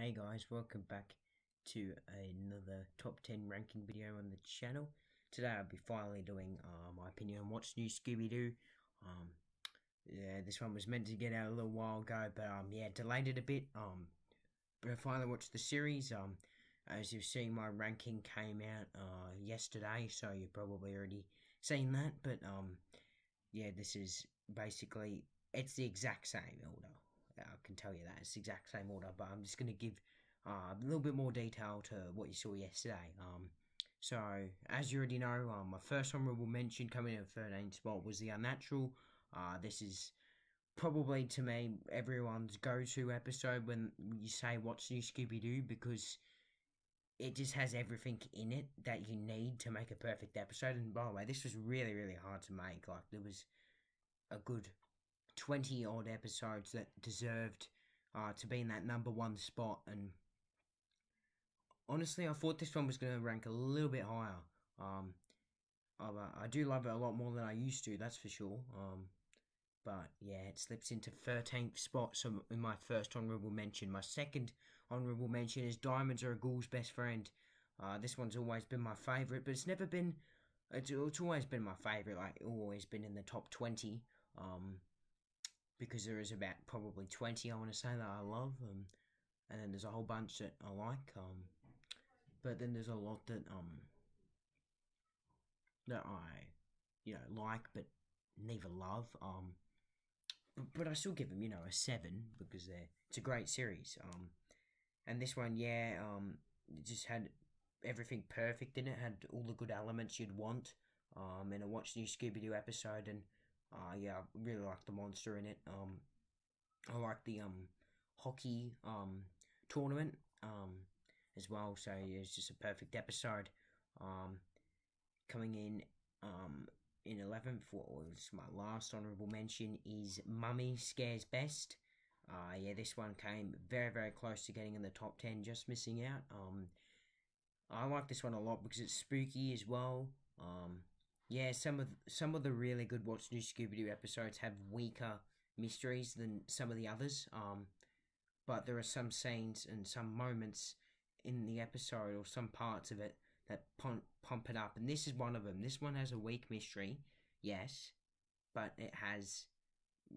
Hey guys, welcome back to another top 10 ranking video on the channel. Today I'll be finally doing my opinion on what's new Scooby-Doo. Yeah, this one was meant to get out a little while ago, but yeah, delayed it a bit. But I finally watched the series. As you've seen, my ranking came out yesterday, so you've probably already seen that. But yeah, this is basically, it's the exact same order. I can tell you that it's the exact same order, but I'm just going to give a little bit more detail to what you saw yesterday. So as you already know, my first honorable mention coming in at 13th spot was The Unnatural. This is probably, to me, everyone's go-to episode when you say what's new Scooby-Doo, because it just has everything in it that you need to make a perfect episode. And by the way, this was really, really hard to make. Like, there was a good 20 odd episodes that deserved to be in that number one spot, and honestly I thought this one was going to rank a little bit higher. I do love it a lot more than I used to, that's for sure. But yeah, it slips into 13th spot. So in my first honourable mention, my second honourable mention is Diamonds Are a Ghoul's Best Friend. This one's always been my favourite, but it's never been, it's always been my favourite, like always been in the top 20. Because there is about probably 20 I want to say that I love, and then there's a whole bunch that I like, but then there's a lot that I like but neither love, but I still give them a 7 because it's a great series, and this one, yeah, it just had everything perfect in it, had all the good elements you'd want, and I watched the new Scooby-Doo episode, and yeah, I really like the monster in it. I like the hockey tournament as well. So yeah, it's just a perfect episode. Coming in 11th, what was my last honourable mention, is Mummy Scares Best. Yeah, this one came very, very close to getting in the top 10, just missing out. I like this one a lot because it's spooky as well. Yeah, some of the really good What's New Scooby-Doo episodes have weaker mysteries than some of the others. But there are some scenes and some moments in the episode, or some parts of it, that pump it up, and this is one of them. This one has a weak mystery, yes, but it has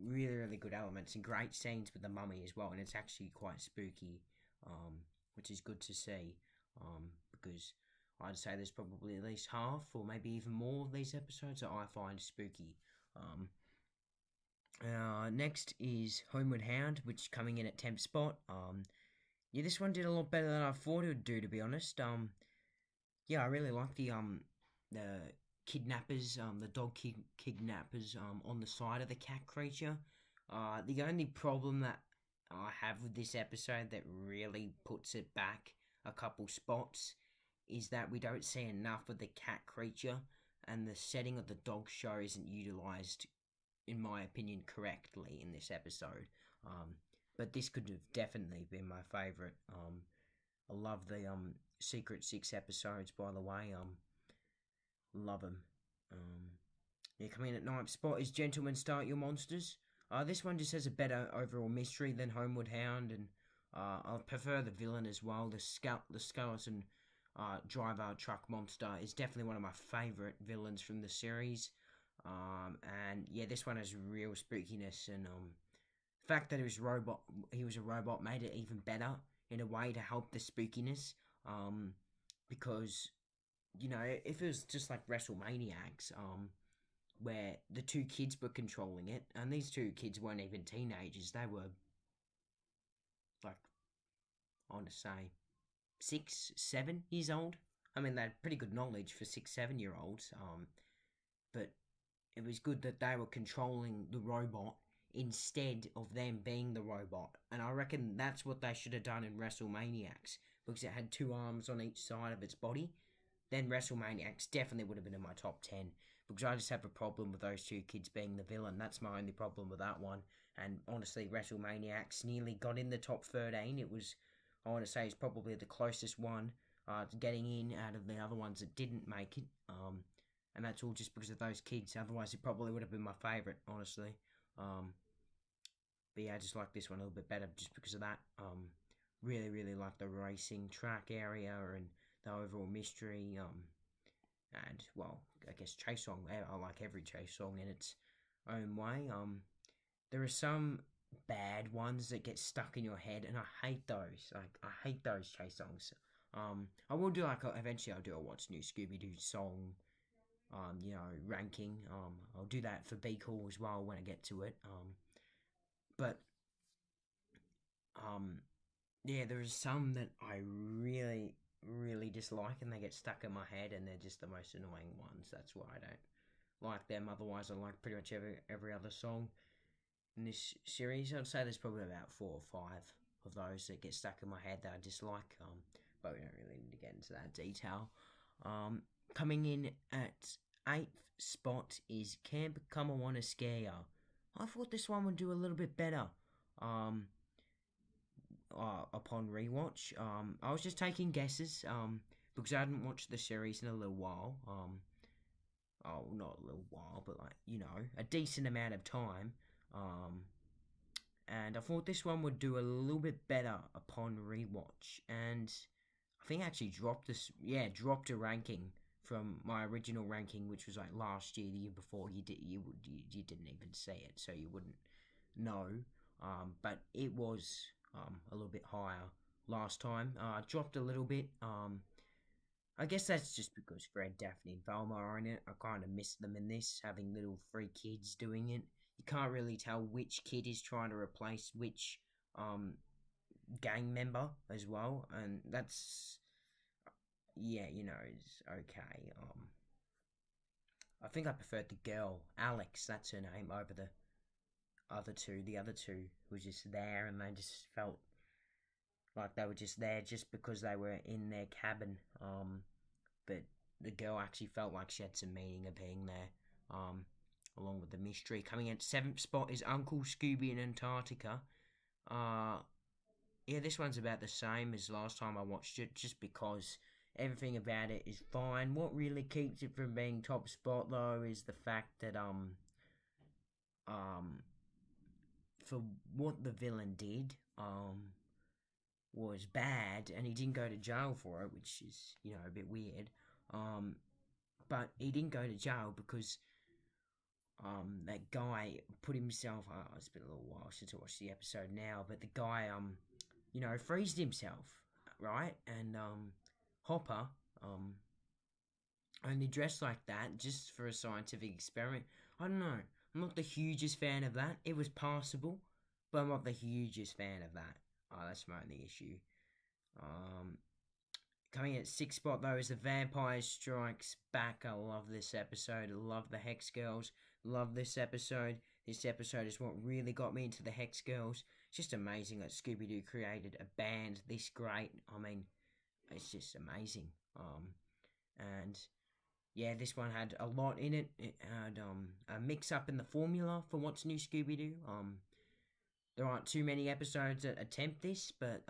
really, really good elements and great scenes with the mummy as well, and it's actually quite spooky, which is good to see, because I'd say there's probably at least half or maybe even more of these episodes that I find spooky. Next is Homeward Hound, which is coming in at 10th spot. Yeah, this one did a lot better than I thought it would do, to be honest. Yeah, I really like the kidnappers, the dog kidnappers on the side of the cat creature. The only problem that I have with this episode that really puts it back a couple spots is that we don't see enough of the cat creature, and the setting of the dog show isn't utilised, in my opinion, correctly in this episode. But this could have definitely been my favourite. I love the Secret Six episodes, by the way. Love them. Yeah, coming in at 9th spot is Gentlemen Start Your Monsters. This one just has a better overall mystery than Homeward Hound, and I prefer the villain as well. The skeleton driver truck monster is definitely one of my favourite villains from the series. And yeah, this one has real spookiness, and the fact that he was a robot made it even better in a way to help the spookiness. Because if it was just like WrestleManiacs, where the two kids were controlling it, and these two kids weren't even teenagers, they were like, I want to say 6, 7 years old. I mean, they had pretty good knowledge for 6, 7-year-olds. But it was good that they were controlling the robot instead of them being the robot. And I reckon that's what they should have done in WrestleManiacs, because it had 2 arms on each side of its body. Then WrestleManiacs definitely would have been in my top 10, because I just have a problem with those two kids being the villain. That's my only problem with that one. And honestly, WrestleManiacs nearly got in the top 13. It was, I want to say, it's probably the closest one to getting in out of the other ones that didn't make it. And that's all just because of those kids. Otherwise, it probably would have been my favourite, honestly. But yeah, I just like this one a little bit better just because of that. really like the racing track area and the overall mystery. And well, I guess chase song. I like every chase song in its own way. There are some bad ones that get stuck in your head, and I hate those. Like I hate those chase songs. I will do eventually. I'll do a What's New Scooby Doo song. Ranking. I'll do that for Be Cool as well when I get to it. But um, yeah, there's some that I really dislike, and they get stuck in my head, and they're just the most annoying ones. That's why I don't like them. Otherwise, I like pretty much every other song in this series. I'd say there's probably about 4 or 5 of those that get stuck in my head that I dislike. But we don't really need to get into that detail. Coming in at 8th spot is Camp Come I Wanna Scare Ya. I thought this one would do a little bit better. Upon rewatch, I was just taking guesses. Because I hadn't watched the series in a little while. Not a little while, but a decent amount of time. And I thought this one would do a little bit better upon rewatch, and I think I actually dropped a ranking from my original ranking, which was like last year, the year before. You didn't even see it, so you wouldn't know. But it was a little bit higher last time. Dropped a little bit. I guess that's just because Fred, Daphne, and Velma are in it. I kind of miss them in this, having little 3 kids doing it. You can't really tell which kid is trying to replace which gang member as well, and that's it's okay. I think I preferred the girl, Alex, that's her name, over the other two. The other two were just there, and they just felt like they were just there just because they were in their cabin. But the girl actually felt like she had some meaning of being there. Along with the mystery. Coming in 7th spot is Uncle Scooby in Antarctica. This one's about the same as last time I watched it, just because everything about it is fine. What really keeps it from being top spot though is the fact that for what the villain did, was bad, and he didn't go to jail for it, which is, a bit weird. But he didn't go to jail because that guy put himself. It's been a little while since I watched the episode now, but the guy freezed himself, right? And Hopper only dressed like that just for a scientific experiment. I don't know. I'm not the hugest fan of that. It was passable, but I'm not the hugest fan of that. That's my only issue. Coming at 6th spot though is The Vampire Strikes Back. I love this episode. I love the Hex Girls. Love this episode. This episode is what really got me into the Hex Girls. It's just amazing that Scooby-Doo created a band this great. I mean, it's just amazing. And yeah, this one had a lot in it. It had a mix-up in the formula for What's New Scooby-Doo. There aren't too many episodes that attempt this, but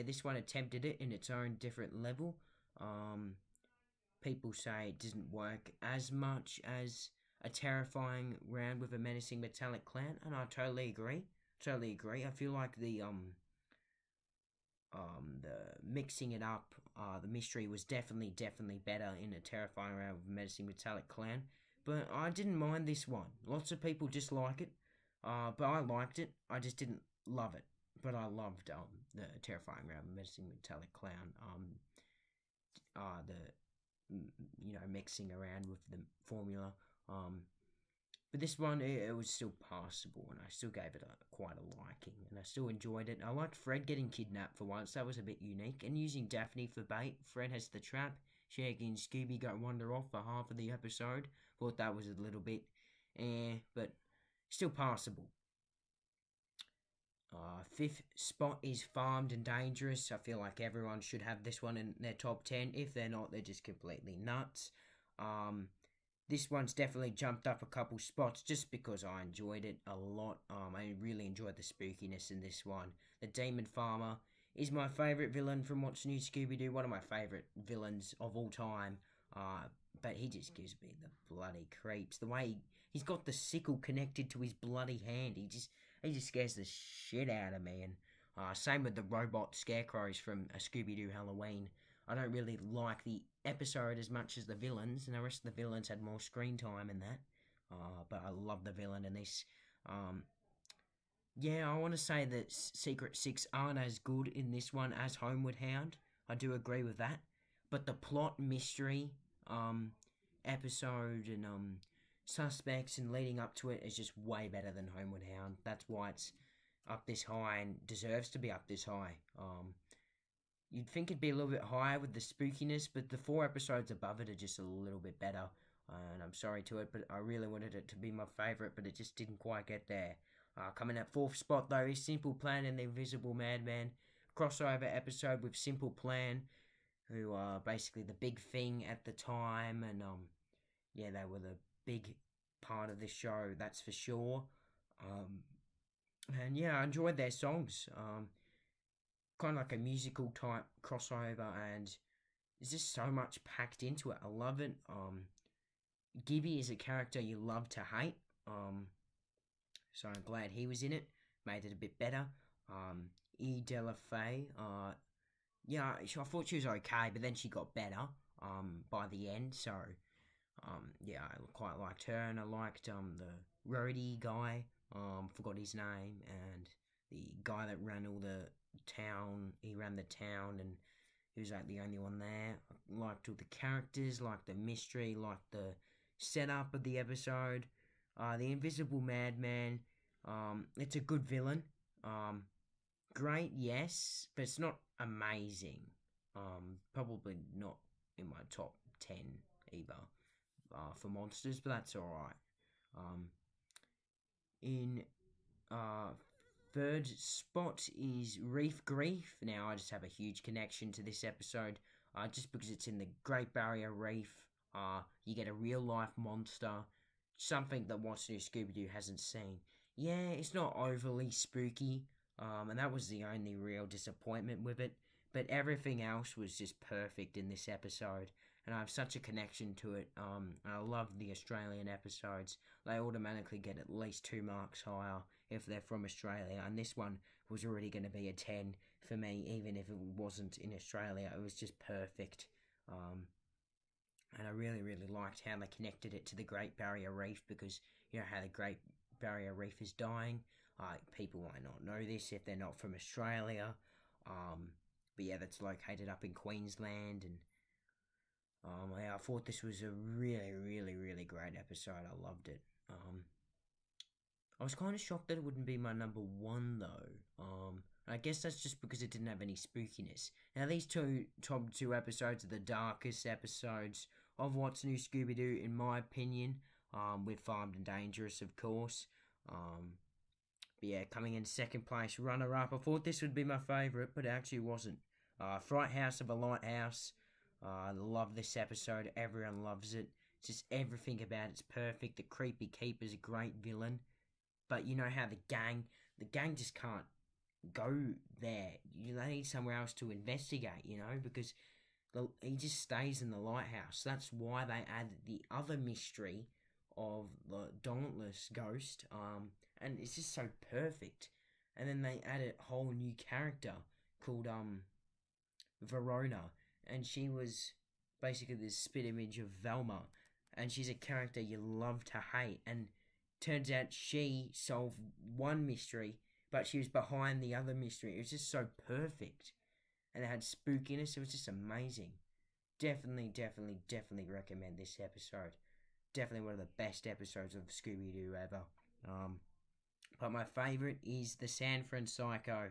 this one attempted it in its own different level. People say it doesn't work as much as a terrifying round with a menacing metallic clown, and I totally agree. I feel like the mixing it up, the mystery was definitely better in a terrifying round with a menacing metallic clown. But I didn't mind this one. Lots of people dislike it. But I liked it. I just didn't love it. But I loved the terrifying round menacing metallic clown. Mixing around with the formula. But this one, it was still passable, and I still gave it quite a liking, and I still enjoyed it. I liked Fred getting kidnapped for once. That was a bit unique. And using Daphne for bait. Fred has the trap. Shaggy and Scooby go wander off for half of the episode. Thought that was a little bit but still passable. 5th spot is Farmed and Dangerous. I feel like everyone should have this one in their top 10. If they're not, they're just completely nuts. This one's definitely jumped up a couple spots just because I enjoyed it a lot. I really enjoyed the spookiness in this one. The Demon Farmer is my favourite villain from What's New Scooby-Doo. One of my favourite villains of all time. But he just gives me the bloody creeps. The way he's got the sickle connected to his bloody hand. He just scares the shit out of me. And Same with the robot scarecrows from a Scooby-Doo Halloween. I don't really like the episode as much as the villains, and the rest of the villains had more screen time in that. But I love the villain in this. Um, yeah, I want to say that Secret Six aren't as good in this one as Homeward Hound. I do agree with that. But the plot mystery episode and suspects and leading up to it is just way better than Homeward Hound. That's why it's up this high and deserves to be up this high. You'd think it'd be a little bit higher with the spookiness, but the 4 episodes above it are just a little bit better. And I'm sorry to it, but I really wanted it to be my favourite, but it just didn't quite get there. Coming at 4th spot though is Simple Plan and the Invisible Madman. Crossover episode with Simple Plan, who are basically the big thing at the time, and yeah, they were the big part of the show, that's for sure. And yeah, I enjoyed their songs. Kind of like a musical type crossover, and there's just so much packed into it. I love it. Gibby is a character you love to hate. So I'm glad he was in it. Made it a bit better. E. Della Faye. Yeah, I thought she was okay, but then she got better. By the end. So, yeah, I quite liked her, and I liked the roadie guy. Forgot his name, and the guy that ran all the town. He ran the town, and he was like the only one there. I liked all the characters, liked the mystery, liked the setup of the episode. The Invisible Madman. It's a good villain. Great, yes, but it's not amazing. Probably not in my top 10 either. For monsters, but that's alright. In 3rd spot is Reef Grief. Now, I just have a huge connection to this episode, just because it's in the Great Barrier Reef. You get a real life monster, something that What's New Scooby-Doo hasn't seen. Yeah, it's not overly spooky, and that was the only real disappointment with it, but everything else was just perfect in this episode, and I have such a connection to it. I love the Australian episodes. They automatically get at least 2 marks higher if they're from Australia, and this one was already going to be a 10 for me, even if it wasn't in Australia. It was just perfect. And I really, really liked how they connected it to the Great Barrier Reef, because you know how the Great Barrier Reef is dying. People might not know this if they're not from Australia. But yeah, that's located up in Queensland, and yeah, I thought this was a really, really, really great episode. I loved it. I was kind of shocked that it wouldn't be my number 1 though. I guess that's just because it didn't have any spookiness. Now, these top 2 episodes are the darkest episodes of What's New Scooby-Doo, in my opinion, with Farmed and Dangerous, of course. But yeah, coming in 2nd place, runner-up. I thought this would be my favourite, but it actually wasn't. Fright House of a Lighthouse. I love this episode. Everyone loves it. Just everything about it's perfect. The Creepy Keeper's a great villain. But you know how the gang just can't go there. They need somewhere else to investigate, because he just stays in the lighthouse. That's why they added the other mystery of the Dauntless ghost. And it's just so perfect. And then they added a whole new character called Verona, and she was basically this spit image of Velma, and she's a character you love to hate. And turns out she solved one mystery, but she was behind the other mystery. It was just so perfect. And it had spookiness. It was just amazing. Definitely recommend this episode. Definitely one of the best episodes of Scooby-Doo ever. But my favourite is the San Fran Psycho.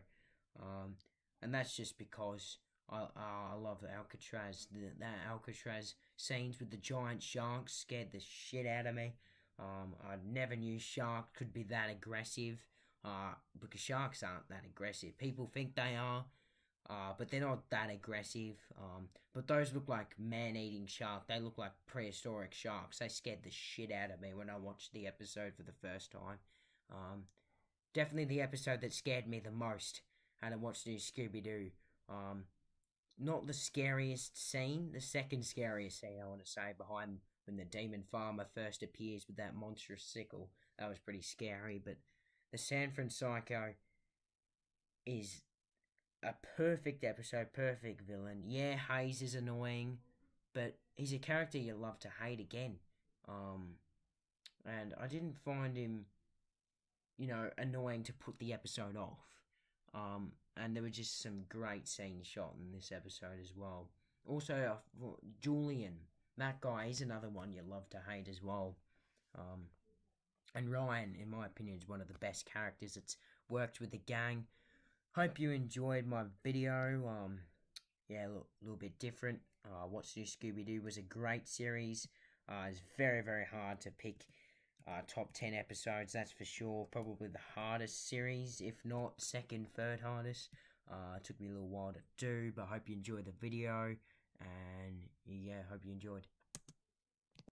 And that's just because I love Alcatraz. That Alcatraz scenes with the giant sharks scared the shit out of me. I never knew sharks could be that aggressive, because sharks aren't that aggressive. People think they are, but they're not that aggressive. But those look like man-eating sharks. They look like prehistoric sharks. They scared the shit out of me when I watched the episode for the first time. Definitely the episode that scared me the most, and I watched New Scooby-Doo. Not the scariest scene, the second scariest scene, I want to say, behind when the demon farmer first appears with that monstrous sickle. That was pretty scary, but the San Fran Psycho is a perfect episode, perfect villain. Yeah, Hayes is annoying, but he's a character you love to hate again. Um, and I didn't find him, annoying to put the episode off. And there were just some great scenes shot in this episode as well. Also, Julian, that guy is another one you love to hate as well. Um, and Ryan, in my opinion, is one of the best characters that's worked with the gang. Hope you enjoyed my video. Yeah, a little bit different. What's New Scooby Doo was a great series. It's very, very hard to pick top 10 episodes, that's for sure. Probably the hardest series, if not second, third hardest. It took me a little while to do, but I hope you enjoyed the video. And yeah, hope you enjoyed.